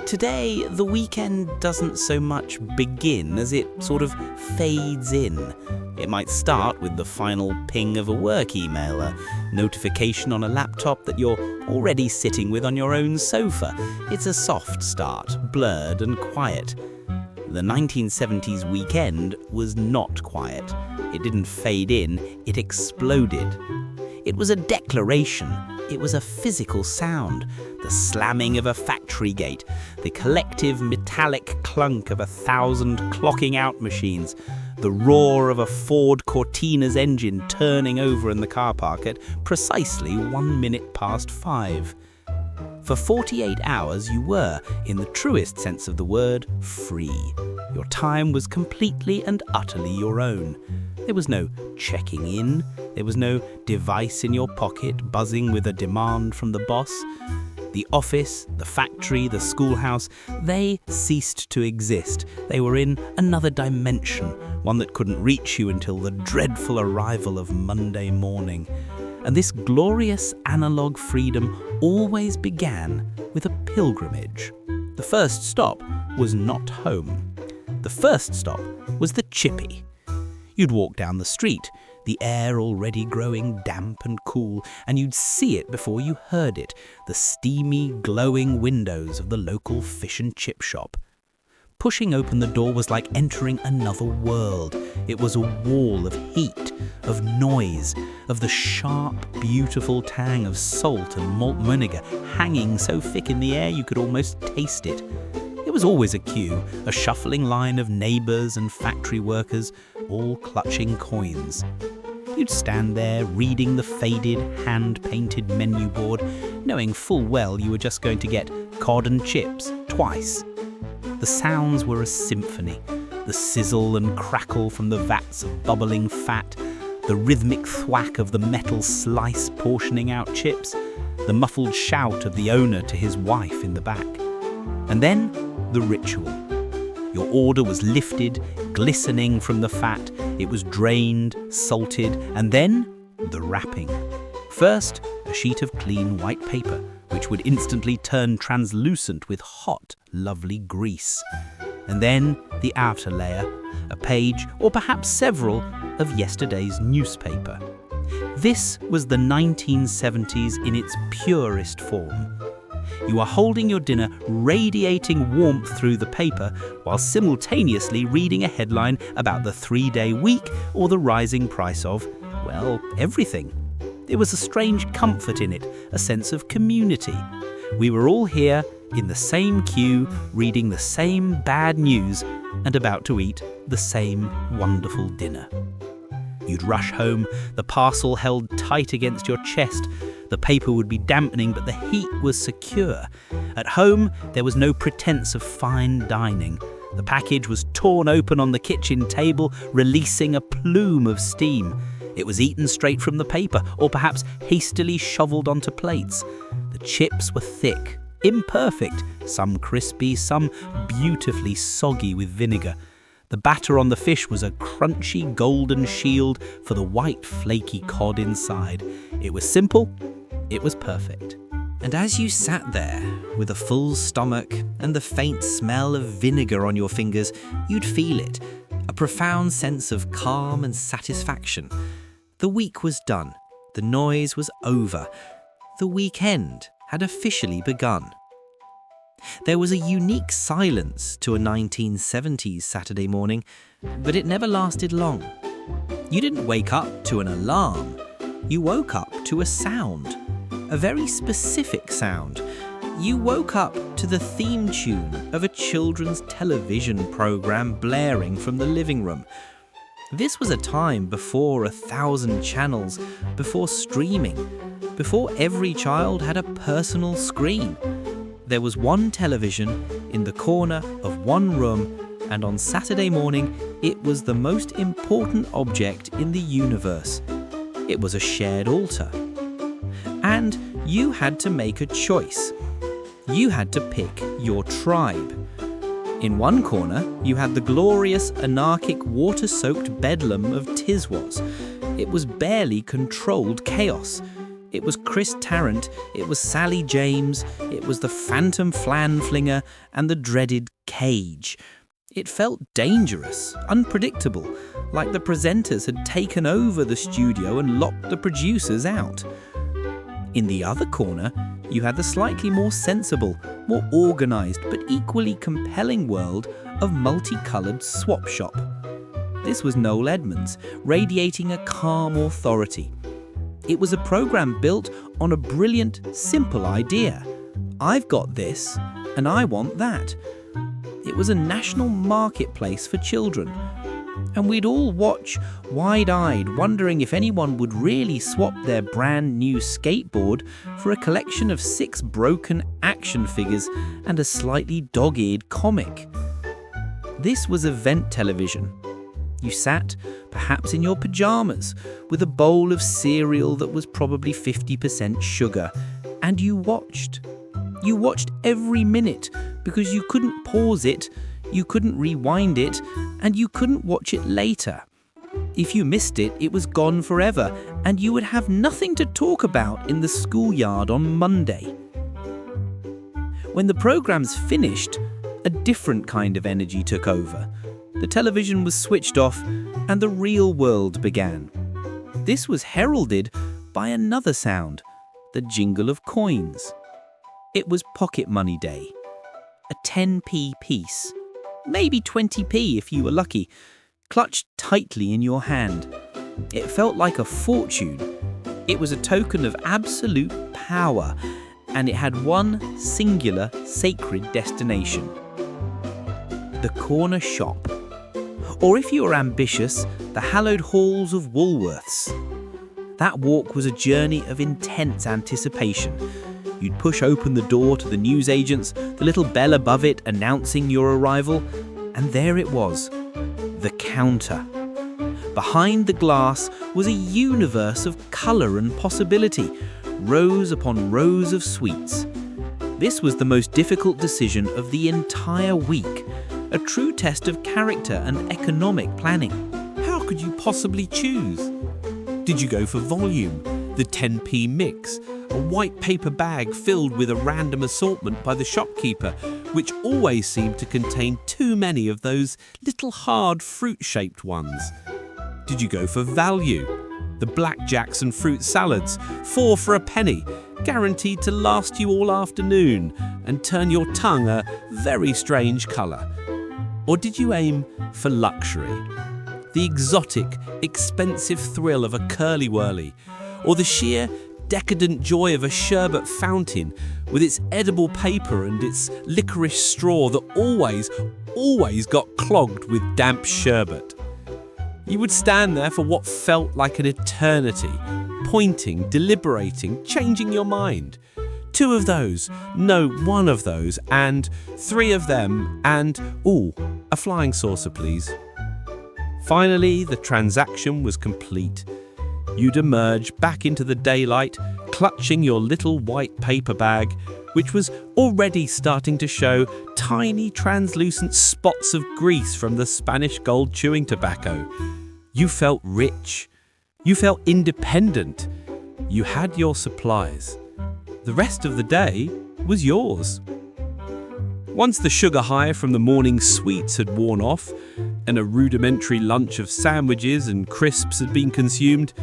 Today, the weekend doesn't so much begin as it sort of fades in. It might start with the final ping of a work email, a notification on a laptop that you're already sitting with on your own sofa. It's a soft start, blurred and quiet. The 1970s weekend was not quiet. It didn't fade in, it exploded. It was a declaration. It was a physical sound, the slamming of a factory gate, the collective metallic clunk of 1,000 clocking out machines, the roar of a Ford Cortina's engine turning over in the car park at precisely 1 minute past 5. For 48 hours you were, in the truest sense of the word, free. Your time was completely and utterly your own. There was no checking in. There was no device in your pocket buzzing with a demand from the boss. The office, the factory, the schoolhouse, they ceased to exist. They were in another dimension, one that couldn't reach you until the dreadful arrival of Monday morning. And this glorious analogue freedom always began with a pilgrimage. The first stop was not home. The first stop was the Chippy. You'd walk down the street, the air already growing damp and cool, and you'd see it before you heard it, the steamy, glowing windows of the local fish and chip shop. Pushing open the door was like entering another world. It was a wall of heat, of noise, of the sharp, beautiful tang of salt and malt vinegar hanging so thick in the air you could almost taste it. There was always a queue, a shuffling line of neighbours and factory workers, all clutching coins. You'd stand there reading the faded, hand-painted menu board, knowing full well you were just going to get cod and chips twice. The sounds were a symphony, the sizzle and crackle from the vats of bubbling fat, the rhythmic thwack of the metal slice portioning out chips, the muffled shout of the owner to his wife in the back. And then the ritual. Your order was lifted, glistening from the fat. It was drained, salted, and then the wrapping. First, a sheet of clean white paper, which would instantly turn translucent with hot, lovely grease. And then the outer layer, a page, or perhaps several, of yesterday's newspaper. This was the 1970s in its purest form. You are holding your dinner, radiating warmth through the paper, while simultaneously reading a headline about the 3-day week or the rising price of, well, everything. There was a strange comfort in it, a sense of community. We were all here, in the same queue, reading the same bad news, and about to eat the same wonderful dinner. You'd rush home, the parcel held tight against your chest. The paper would be dampening, but the heat was secure. At home, there was no pretense of fine dining. The package was torn open on the kitchen table, releasing a plume of steam. It was eaten straight from the paper, or perhaps hastily shoveled onto plates. The chips were thick, imperfect, some crispy, some beautifully soggy with vinegar. The batter on the fish was a crunchy golden shield for the white flaky cod inside. It was simple, it was perfect. And as you sat there, with a full stomach and the faint smell of vinegar on your fingers, you'd feel it, a profound sense of calm and satisfaction. The week was done, the noise was over, the weekend had officially begun. There was a unique silence to a 1970s Saturday morning, but it never lasted long. You didn't wake up to an alarm. You woke up to a sound, a very specific sound. You woke up to the theme tune of a children's television program blaring from the living room. This was a time before 1,000 channels, before streaming, before every child had a personal screen. There was one television in the corner of one room, and on Saturday morning, it was the most important object in the universe. It was a shared altar. And you had to make a choice. You had to pick your tribe. In one corner, you had the glorious, anarchic, water-soaked bedlam of Tiswas. It was barely controlled chaos. It was Chris Tarrant, it was Sally James, it was the Phantom Flan Flinger and the dreaded Cage. It felt dangerous, unpredictable, like the presenters had taken over the studio and locked the producers out. In the other corner, you had the slightly more sensible, more organised but equally compelling world of multicoloured Swap Shop. This was Noel Edmonds, radiating a calm authority. It was a programme built on a brilliant, simple idea. I've got this, and I want that. It was a national marketplace for children. And we'd all watch, wide-eyed, wondering if anyone would really swap their brand new skateboard for a collection of 6 broken action figures and a slightly dog-eared comic. This was event television. You sat, perhaps in your pyjamas, with a bowl of cereal that was probably 50% sugar, and you watched. You watched every minute because you couldn't pause it, you couldn't rewind it, and you couldn't watch it later. If you missed it, it was gone forever, and you would have nothing to talk about in the schoolyard on Monday. When the programmes finished, a different kind of energy took over. The television was switched off, and the real world began. This was heralded by another sound, the jingle of coins. It was pocket money day. A 10p piece, maybe 20p if you were lucky, clutched tightly in your hand. It felt like a fortune. It was a token of absolute power, and it had one singular sacred destination: the corner shop. Or if you were ambitious, the hallowed halls of Woolworths. That walk was a journey of intense anticipation. You'd push open the door to the newsagents, the little bell above it announcing your arrival, and there it was, the counter. Behind the glass was a universe of colour and possibility, rows upon rows of sweets. This was the most difficult decision of the entire week, a true test of character and economic planning. How could you possibly choose? Did you go for volume, the 10p mix, a white paper bag filled with a random assortment by the shopkeeper, which always seemed to contain too many of those little hard fruit-shaped ones? Did you go for value, the blackjacks and fruit salads, 4 for a penny, guaranteed to last you all afternoon and turn your tongue a very strange colour? Or did you aim for luxury, the exotic, expensive thrill of a curly-whirly, or the sheer decadent joy of a sherbet fountain with its edible paper and its licorice straw that always got clogged with damp sherbet? You would stand there for what felt like an eternity, pointing, deliberating, changing your mind. 2 of those, no, 1 of those, and 3 of them, and, a flying saucer, please. Finally, the transaction was complete. You'd emerge back into the daylight, clutching your little white paper bag, which was already starting to show tiny translucent spots of grease from the Spanish gold chewing tobacco. You felt rich. You felt independent. You had your supplies. The rest of the day was yours. Once the sugar high from the morning sweets had worn off, and a rudimentary lunch of sandwiches and crisps had been consumed,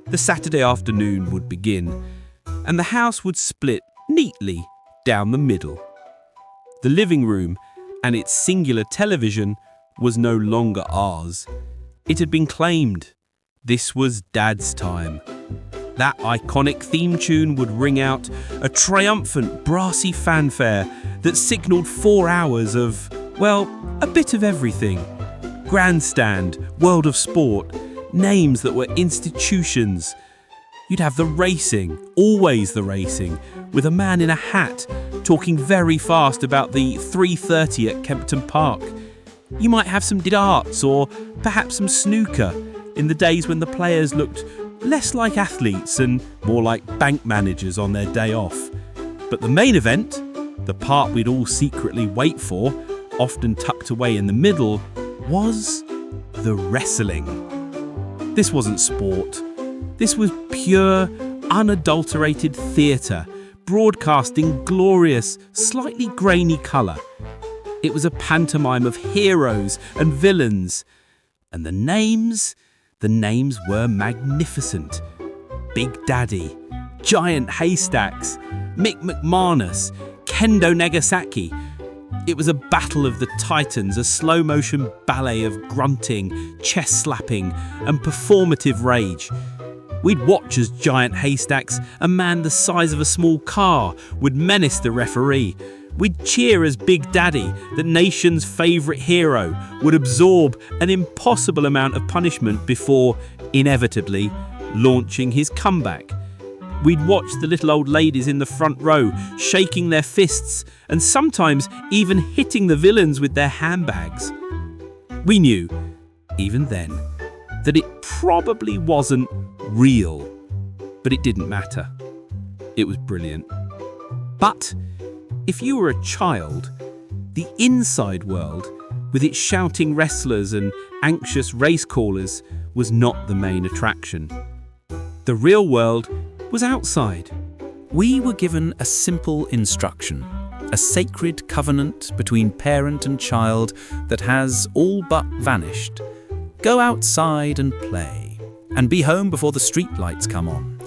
the Saturday afternoon would begin, and the house would split neatly down the middle. The living room and its singular television was no longer ours. It had been claimed. This was Dad's time. That iconic theme tune would ring out, a triumphant brassy fanfare that signalled 4 hours of, well, a bit of everything. Grandstand, world of sport, names that were institutions. You'd have the racing, always the racing, with a man in a hat talking very fast about the 3:30 at Kempton Park. You might have some darts or perhaps some snooker in the days when the players looked less like athletes and more like bank managers on their day off. But the main event, the part we'd all secretly wait for, often tucked away in the middle, was the wrestling. This wasn't sport. This was pure, unadulterated theatre, broadcasting glorious, slightly grainy colour. It was a pantomime of heroes and villains. And the names were magnificent. Big Daddy, Giant Haystacks, Mick McManus, Kendo Nagasaki. It was a battle of the titans, a slow-motion ballet of grunting, chest-slapping and performative rage. We'd watch as Giant Haystacks, a man the size of a small car, would menace the referee. We'd cheer as Big Daddy, the nation's favourite hero, would absorb an impossible amount of punishment before, inevitably, launching his comeback. We'd watch the little old ladies in the front row shaking their fists and sometimes even hitting the villains with their handbags. We knew, even then, that it probably wasn't real, but it didn't matter. It was brilliant. But if you were a child, the inside world, with its shouting wrestlers and anxious race callers, was not the main attraction. The real world was outside. We were given a simple instruction, a sacred covenant between parent and child that has all but vanished. Go outside and play, and be home before the streetlights come on.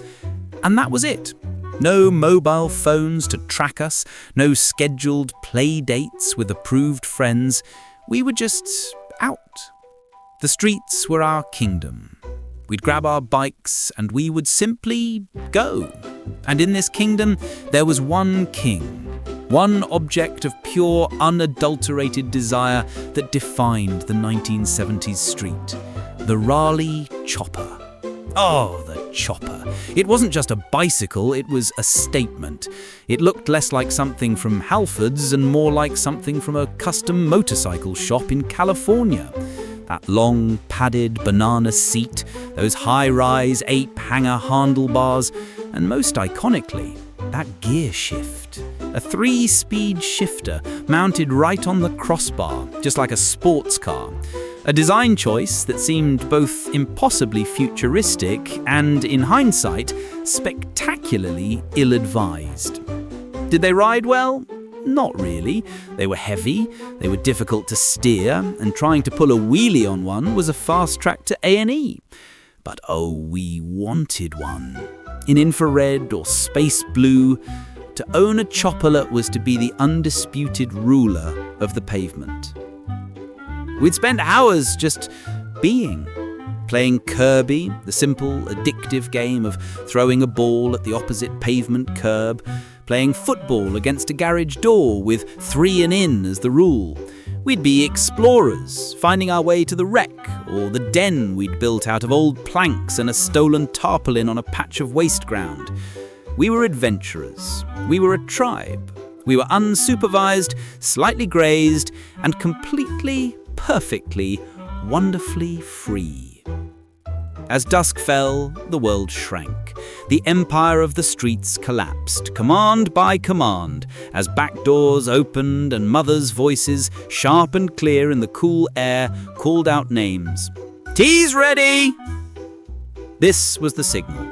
And that was it. No mobile phones to track us, no scheduled play dates with approved friends. We were just out. The streets were our kingdom. We'd grab our bikes and we would simply go. And in this kingdom, there was one king, one object of pure, unadulterated desire that defined the 1970s street, the Raleigh Chopper. Oh, the Chopper. It wasn't just a bicycle, it was a statement. It looked less like something from Halford's and more like something from a custom motorcycle shop in California. That long, padded banana seat, those high-rise, ape-hanger handlebars, and most iconically, that gear shift. A 3-speed shifter mounted right on the crossbar, just like a sports car. A design choice that seemed both impossibly futuristic and, in hindsight, spectacularly ill-advised. Did they ride well? Not really. They were heavy, they were difficult to steer, and trying to pull a wheelie on one was a fast track to A&E. But oh, we wanted one. In infrared or space blue, to own a chopperlet was to be the undisputed ruler of the pavement. We'd spend hours just being. Playing Kirby, the simple, addictive game of throwing a ball at the opposite pavement curb, playing football against a garage door with 3 and in as the rule. We'd be explorers, finding our way to the wreck or the den we'd built out of old planks and a stolen tarpaulin on a patch of waste ground. We were adventurers. We were a tribe. We were unsupervised, slightly grazed, and completely, perfectly, wonderfully free. As dusk fell, the world shrank. The empire of the streets collapsed, command by command, as back doors opened and mothers' voices, sharp and clear in the cool air, called out names. "Tea's ready!" This was the signal.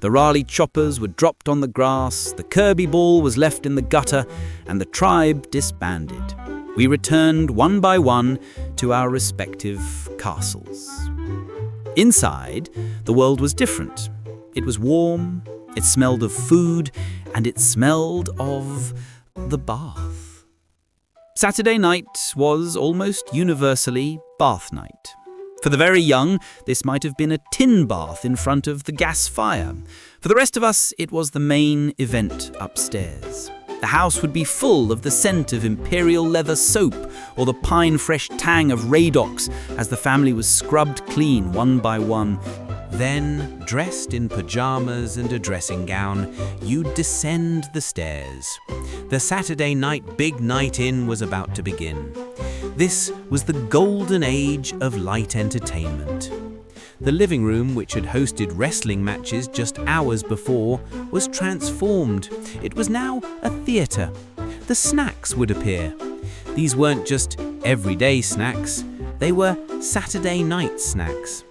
The Raleigh choppers were dropped on the grass, the Kirby ball was left in the gutter, and the tribe disbanded. We returned one by one to our respective castles. Inside, the world was different. It was warm, it smelled of food, and it smelled of the bath. Saturday night was almost universally bath night. For the very young, this might have been a tin bath in front of the gas fire. For the rest of us, it was the main event upstairs. The house would be full of the scent of imperial leather soap or the pine-fresh tang of Radox as the family was scrubbed clean one by one. Then, dressed in pajamas and a dressing gown, you'd descend the stairs. The Saturday night big night in was about to begin. This was the golden age of light entertainment. The living room, which had hosted wrestling matches just hours before, was transformed. It was now a theatre. The snacks would appear. These weren't just everyday snacks, they were Saturday night snacks.